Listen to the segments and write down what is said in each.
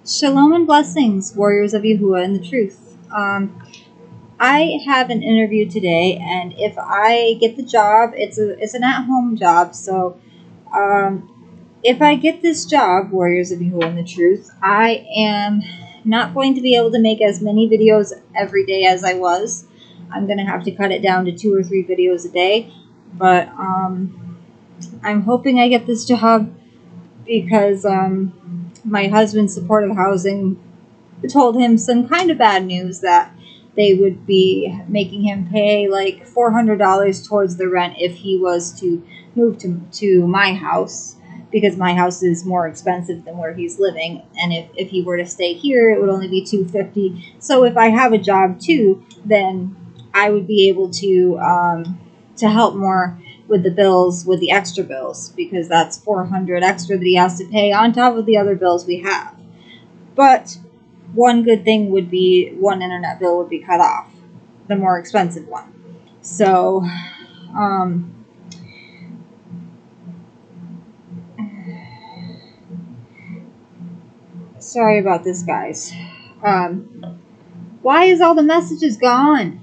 Shalom and blessings, warriors of Yahuah and the truth. I have an interview today, and if I get the job, it's an at-home job. So, if I get this job, warriors of Yahuah and the truth, I am not going to be able to make as many videos every day as I was. I'm going to have to cut it down to 2 or 3 videos a day. But I'm hoping I get this job because my husband's supportive housing told him some kind of bad news that they would be making him pay like $400 towards the rent if he was to move to my house, because my house is more expensive than where he's living, and if he were to stay here it would only be $250. So if I have a job too, then I would be able to help more with the bills, with the extra bills, because that's $400 extra that he has to pay on top of the other bills we have. But one good thing would be one internet bill would be cut off, the more expensive one. So, sorry about this, guys. Why is all the messages gone?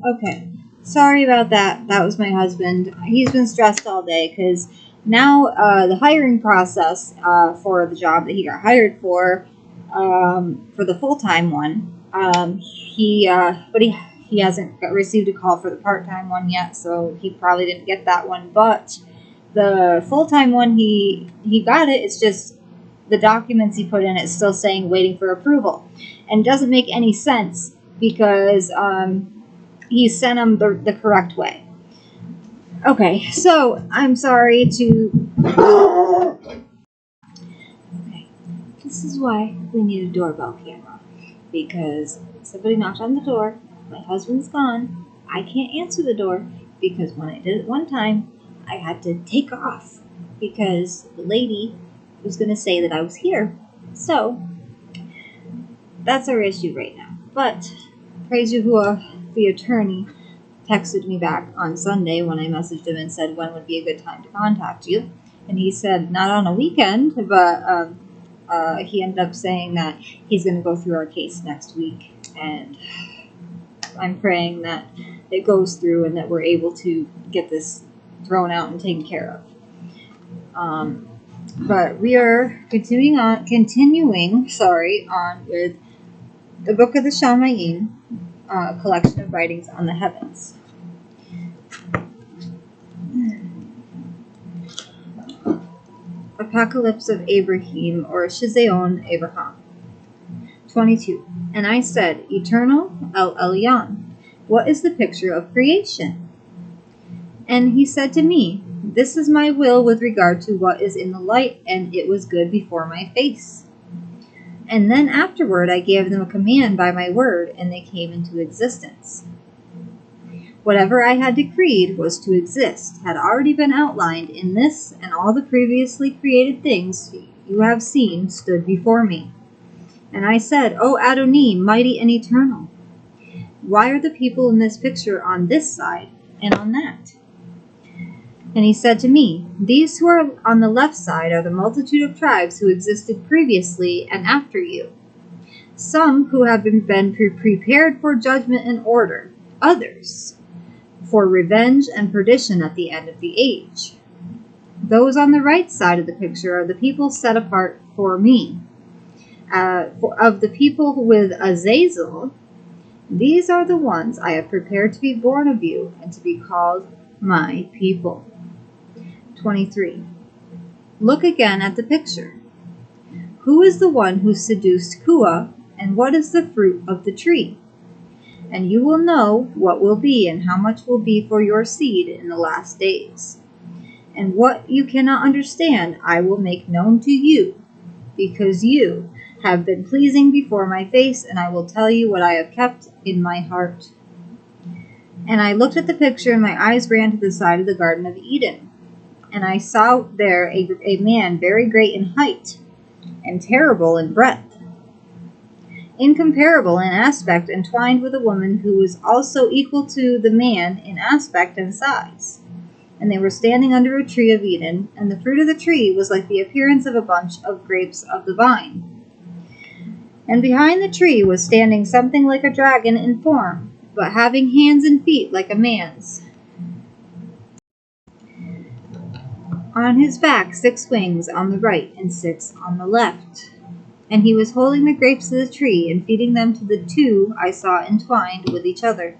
Okay, sorry about that. That was my husband. He's been stressed all day because now the hiring process for the job that he got hired for the full-time one, he hasn't received a call for the part-time one yet, so he probably didn't get that one. But the full-time one, he got it. It's just the documents he put in, it's still saying waiting for approval, and it doesn't make any sense because he sent them the correct way. Okay, so I'm sorry to... Okay, this is why we need a doorbell camera. Because somebody knocked on the door, my husband's gone, I can't answer the door, because when I did it one time, I had to take off, because the lady was going to say that I was here. So, that's our issue right now. But, praise Yahuah, the attorney texted me back on Sunday when I messaged him and said when would be a good time to contact you, and he said not on a weekend, but he ended up saying that he's going to go through our case next week, and I'm praying that it goes through and that we're able to get this thrown out and taken care of. But we are continuing on with the book of the CEPHERIYM, collection of writings on the heavens. Apocalypse of Abraham, or Shizeon Abraham. 22. And I said, Eternal El Elyon, what is the picture of creation? And he said to me, This is my will with regard to what is in the light, and it was good before my face. And then afterward I gave them a command by my word, and they came into existence. Whatever I had decreed was to exist had already been outlined in this, and all the previously created things you have seen stood before me. And I said, O Adonai, mighty and eternal, why are the people in this picture on this side and on that? And he said to me, These who are on the left side are the multitude of tribes who existed previously and after you. Some who have been prepared for judgment and order, others for revenge and perdition at the end of the age. Those on the right side of the picture are the people set apart for me. Of the people with Azazel, these are the ones I have prepared to be born of you and to be called my people. 23. Look again at the picture. Who is the one who seduced Kua, and what is the fruit of the tree? And you will know what will be and how much will be for your seed in the last days. And what you cannot understand I will make known to you, because you have been pleasing before my face, and I will tell you what I have kept in my heart. And I looked at the picture, and my eyes ran to the side of the Garden of Eden. And I saw there a man very great in height, and terrible in breadth, incomparable in aspect, entwined with a woman who was also equal to the man in aspect and size. And they were standing under a tree of Eden, and the fruit of the tree was like the appearance of a bunch of grapes of the vine. And behind the tree was standing something like a dragon in form, but having hands and feet like a man's. On his back 6 wings on the right and 6 on the left. And he was holding the grapes of the tree and feeding them to the 2 I saw entwined with each other.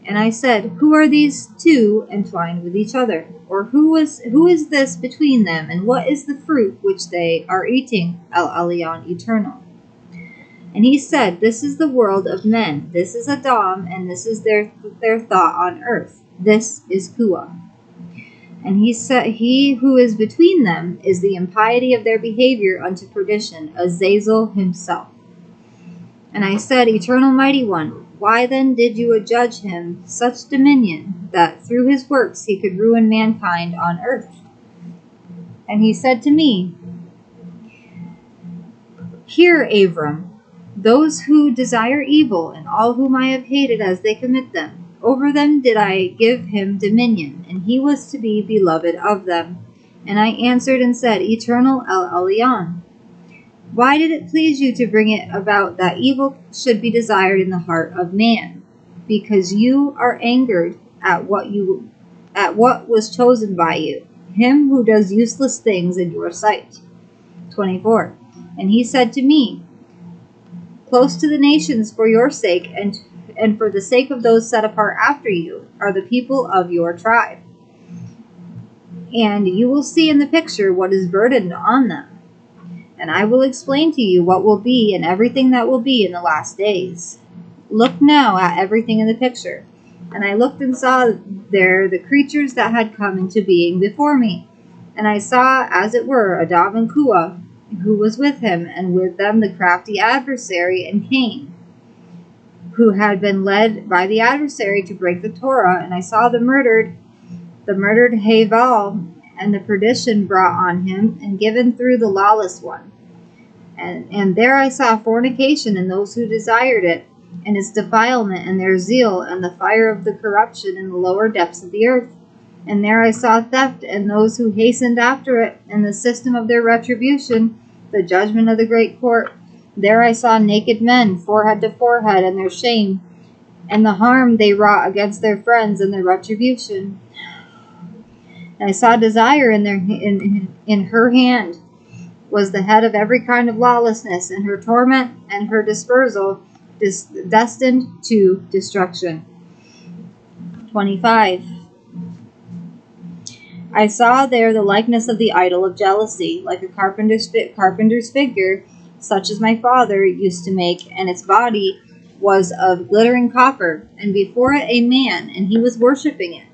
And I said, Who are these 2 entwined with each other? Or who is this between them, and what is the fruit which they are eating? El Elyon, eternal. And he said, This is the world of men. This is Adam, and this is their thought on earth. This is Yahuah. And he said, He who is between them is the impiety of their behavior unto perdition, Azazel himself. And I said, Eternal Mighty One, why then did you adjudge him such dominion, that through his works he could ruin mankind on earth? And he said to me, Hear, Abram, those who desire evil, and all whom I have hated as they commit them, over them did I give him dominion, and he was to be beloved of them. And I answered and said, Eternal El Elyon, why did it please you to bring it about that evil should be desired in the heart of man? Because you are angered at what was chosen by you, him who does useless things in your sight. 24. And he said to me, Close to the nations for your sake, and for the sake of those set apart after you, are the people of your tribe. And you will see in the picture what is burdened on them. And I will explain to you what will be and everything that will be in the last days. Look now at everything in the picture. And I looked and saw there the creatures that had come into being before me. And I saw, as it were, Adam and Yahuah, who was with him, and with them the crafty adversary and Cain, who had been led by the adversary to break the Torah. And I saw the murdered Haval, and the perdition brought on him, and given through the lawless one. And there I saw fornication in those who desired it, and its defilement, and their zeal, and the fire of the corruption in the lower depths of the earth. And there I saw theft, and those who hastened after it, and the system of their retribution, the judgment of the great court. There I saw naked men, forehead to forehead, and their shame, and the harm they wrought against their friends, and their retribution. And I saw desire in her hand was the head of every kind of lawlessness, and her torment and her dispersal is destined to destruction. 25. I saw there the likeness of the idol of jealousy, like a carpenter's figure, such as my father used to make, and its body was of glittering copper, and before it a man, and he was worshipping it.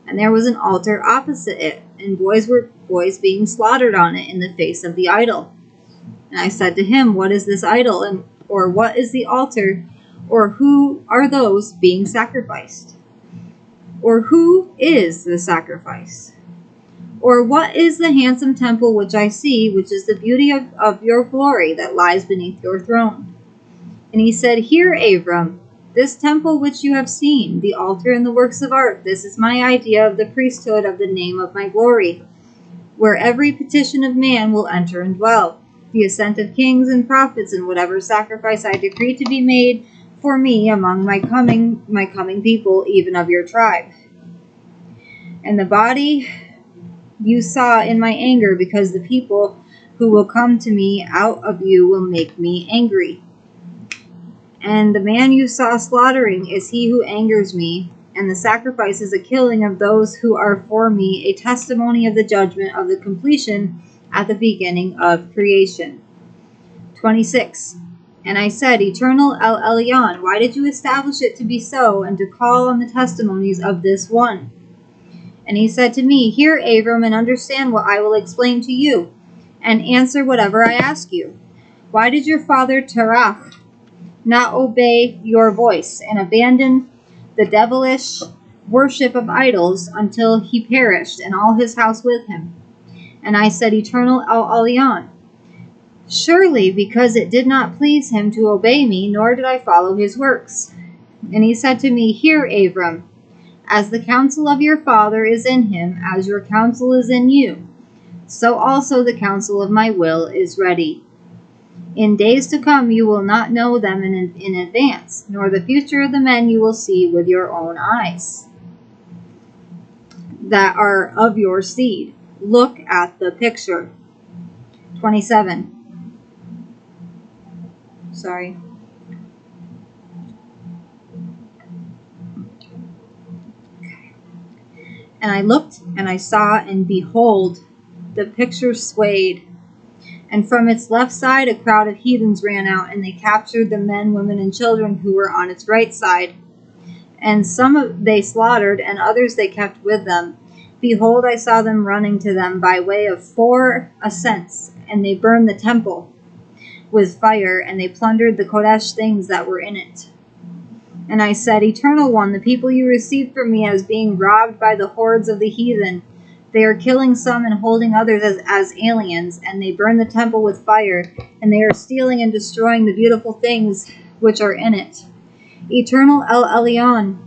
And there was an altar opposite it, and boys being slaughtered on it in the face of the idol. And I said to him, What is this idol, or what is the altar, or who are those being sacrificed? Or who is the sacrifice? Or what is the handsome temple which I see, which is the beauty of your glory that lies beneath your throne? And he said, Hear, Abram, this temple which you have seen, the altar and the works of art, this is my idea of the priesthood of the name of my glory, where every petition of man will enter and dwell, the assent of kings and prophets, and whatever sacrifice I decree to be made for me among my coming people, even of your tribe. And the body you saw in my anger, because the people who will come to me out of you will make me angry. And the man you saw slaughtering is he who angers me, and the sacrifice is a killing of those who are for me, a testimony of the judgment of the completion at the beginning of creation. 26. And I said, Eternal El Elyon, why did you establish it to be so, and to call on the testimonies of this one? And he said to me, Hear, Abram, and understand what I will explain to you, and answer whatever I ask you. Why did your father Terach not obey your voice, and abandon the devilish worship of idols until he perished, and all his house with him? And I said, Eternal El Elyon, Surely, because it did not please him to obey me, nor did I follow his works. And he said to me, Hear, Abram, as the counsel of your father is in him, as your counsel is in you, so also the counsel of my will is ready. In days to come you will not know them in advance, nor the future of the men you will see with your own eyes, that are of your seed. Look at the picture. 27. Sorry. And I looked, and I saw, and behold, the picture swayed. And from its left side a crowd of heathens ran out, and they captured the men, women, and children who were on its right side. And some they slaughtered, and others they kept with them. Behold, I saw them running to them by way of 4 ascents, and they burned the temple with fire, and they plundered the Kodesh things that were in it. And I said, Eternal One, the people you received from me as being robbed by the hordes of the heathen, they are killing some and holding others as aliens, and they burn the temple with fire, and they are stealing and destroying the beautiful things which are in it. Eternal El Elyon,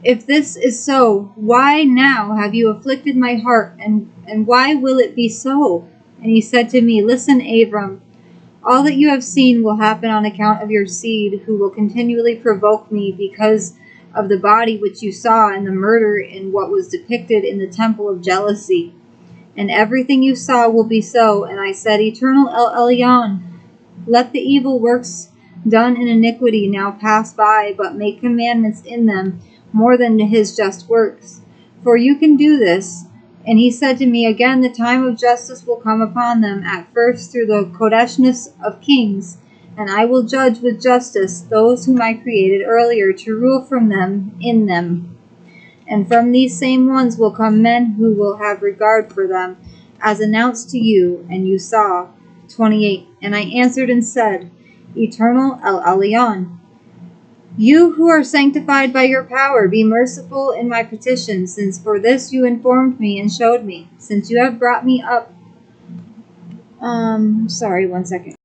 if this is so, why now have you afflicted my heart, and why will it be so? And he said to me, Listen, Abram, all that you have seen will happen on account of your seed, who will continually provoke me because of the body which you saw and the murder in what was depicted in the temple of jealousy. And everything you saw will be so. And I said, Eternal El Elyon, let the evil works done in iniquity now pass by, but make commandments in them more than his just works. For you can do this. And he said to me, Again, the time of justice will come upon them, at first through the Kodeshness of kings, and I will judge with justice those whom I created earlier to rule from them in them. And from these same ones will come men who will have regard for them, as announced to you, and you saw. 28. And I answered and said, Eternal El Elyon, you who are sanctified by your power, be merciful in my petition, since for this you informed me and showed me, since you have brought me up. Sorry, 1 second.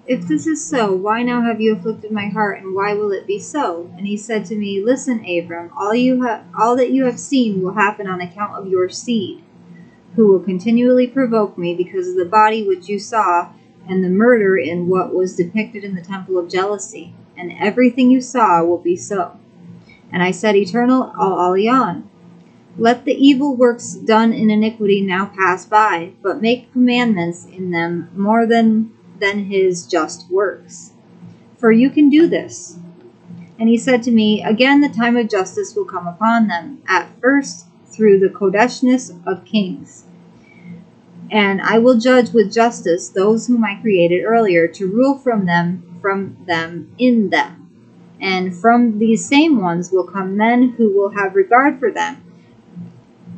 If this is so, why now have you afflicted my heart, and why will it be so? And he said to me, Listen, Abram, all that you have seen will happen on account of your seed, who will continually provoke me because of the body which you saw, and the murder in what was depicted in the temple of jealousy. And everything you saw will be so. And I said, Eternal El Elyon, let the evil works done in iniquity now pass by, but make commandments in them more than his just works. For you can do this. And he said to me, Again, the time of justice will come upon them, at first through the Kodeshness of kings. And I will judge with justice those whom I created earlier, to rule from them in them. And from these same ones will come men who will have regard for them,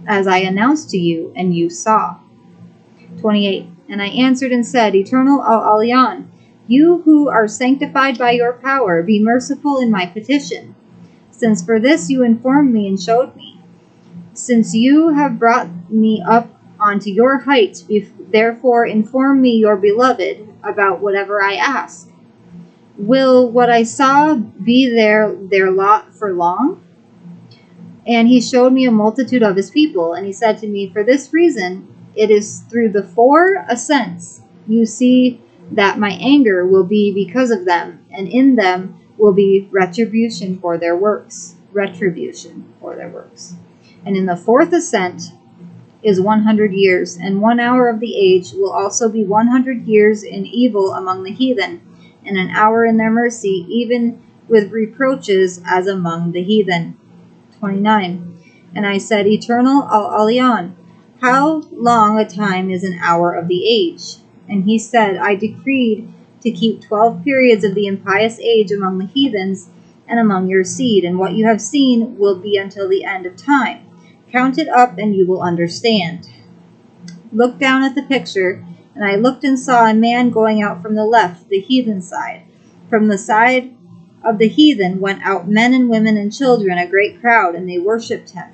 as I announced to you, and you saw. 28. And I answered and said, Eternal El Elyon, you who are sanctified by your power, be merciful in my petition, since for this you informed me and showed me. Since you have brought me up onto your height, therefore inform me, your beloved, about whatever I ask. Will what I saw be their lot for long? And he showed me a multitude of his people, and he said to me, For this reason, it is through the 4 ascents you see that my anger will be because of them, and in them will be retribution for their works. Retribution for their works. And in the 4th ascent is 100 years, and 1 hour of the age will also be 100 years in evil among the heathen, and an hour in their mercy, even with reproaches as among the heathen. 29. And I said, Eternal El Elyon, how long a time is an hour of the age? And he said, I decreed to keep 12 periods of the impious age among the heathens and among your seed, and what you have seen will be until the end of time. Count it up, and you will understand. Look down at the picture, and I looked and saw a man going out from the left, the heathen side. From the side of the heathen went out men and women and children, a great crowd, and they worshipped him.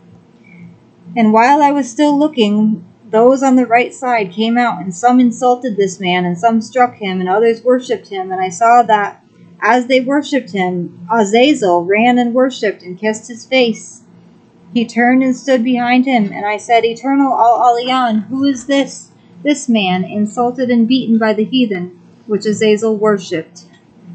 And while I was still looking, those on the right side came out, and some insulted this man, and some struck him, and others worshipped him. And I saw that as they worshipped him, Azazel ran and worshipped and kissed his face. He turned and stood behind him, and I said, Eternal Al Elyon, who is this man, insulted and beaten by the heathen, which Azazel worshipped?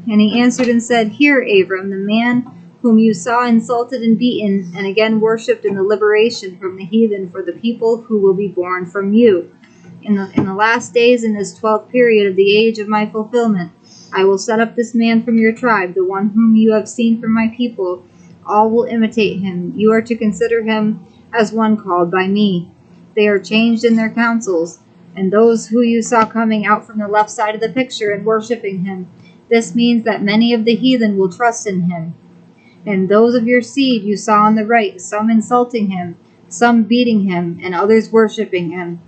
And he answered and said, Hear, Abram, the man whom you saw insulted and beaten, and again worshipped in the liberation from the heathen for the people who will be born from you. In the last days, in this 12th period of the age of my fulfillment, I will set up this man from your tribe, the one whom you have seen from my people. All will imitate him. You are to consider him as one called by me. They are changed in their counsels, and those who you saw coming out from the left side of the picture and worshipping him. This means that many of the heathen will trust in him. And those of your seed you saw on the right, some insulting him, some beating him, and others worshipping him.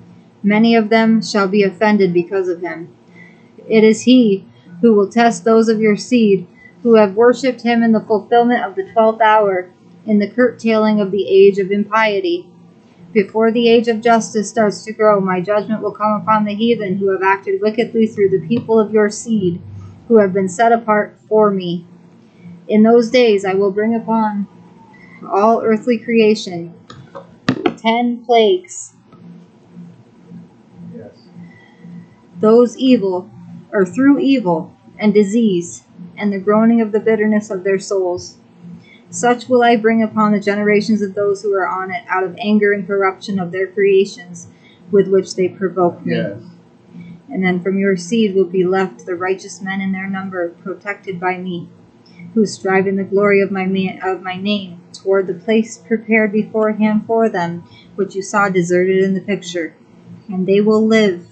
Many of them shall be offended because of him. It is he who will test those of your seed who have worshipped him in the fulfillment of the 12th hour, in the curtailing of the age of impiety. Before the age of justice starts to grow, my judgment will come upon the heathen who have acted wickedly through the people of your seed, who have been set apart for me. In those days I will bring upon all earthly creation 10 plagues. Yes. Those through evil and disease, and the groaning of the bitterness of their souls. Such will I bring upon the generations of those who are on it, out of anger and corruption of their creations, with which they provoke me. Yes. And then from your seed will be left the righteous men in their number, protected by me, who strive in the glory of my name, toward the place prepared beforehand for them, which you saw deserted in the picture. And they will live,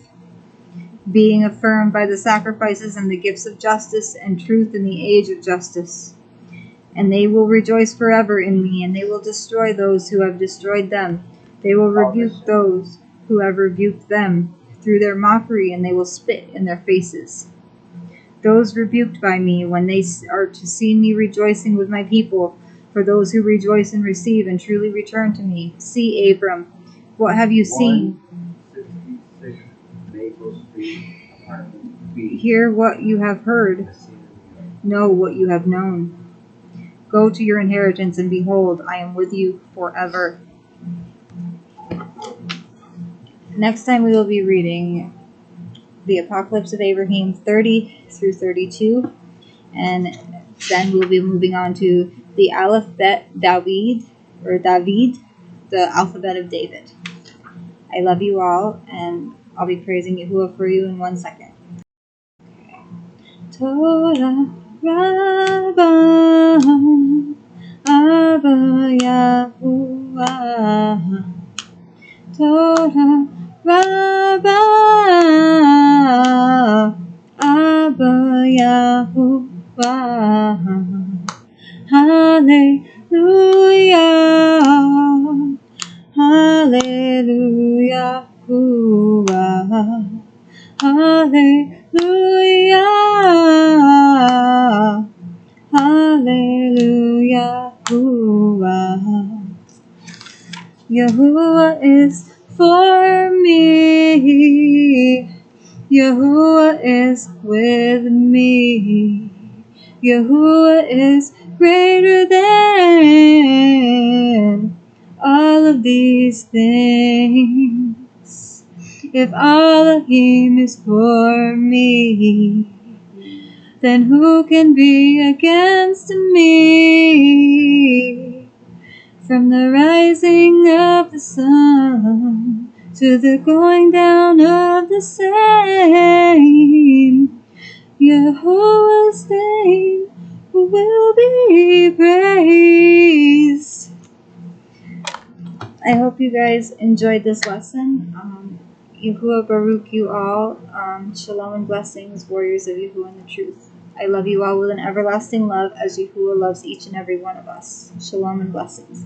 being affirmed by the sacrifices and the gifts of justice and truth in the age of justice. And they will rejoice forever in me, and they will destroy those who have destroyed them. They will rebuke those who have rebuked them through their mockery, and they will spit in their faces. Those rebuked by me, when they are to see me rejoicing with my people, for those who rejoice and receive and truly return to me. See, Abram, what have you seen? 166 Maple Street, apartment B. Hear what you have heard. Know what you have known. Go to your inheritance, and behold, I am with you forever. Next time we will be reading the Apocalypse of Abraham 30 through 32, and then we'll be moving on to the Alphabet David, the Alphabet of David. I love you all, and I'll be praising Yahuah for you in 1 second. Torah Rabba Abba Yahuah, Torah Rabba Abba Yahuah, Hallelujah, Hallelujah, Hallelujah, Hallelujah. Yahuah is for me. Yahuah is with me. Yahuah is greater than all of these things. If Elohim is for me, then who can be against me? From the rising of the sun to the going down of the same, Yahuah's name will be praised. I hope you guys enjoyed this lesson. Yahuah Baruch you all. Shalom and blessings, warriors of Yahuah and the truth. I love you all with an everlasting love, as Yahuah loves each and every one of us. Shalom and blessings.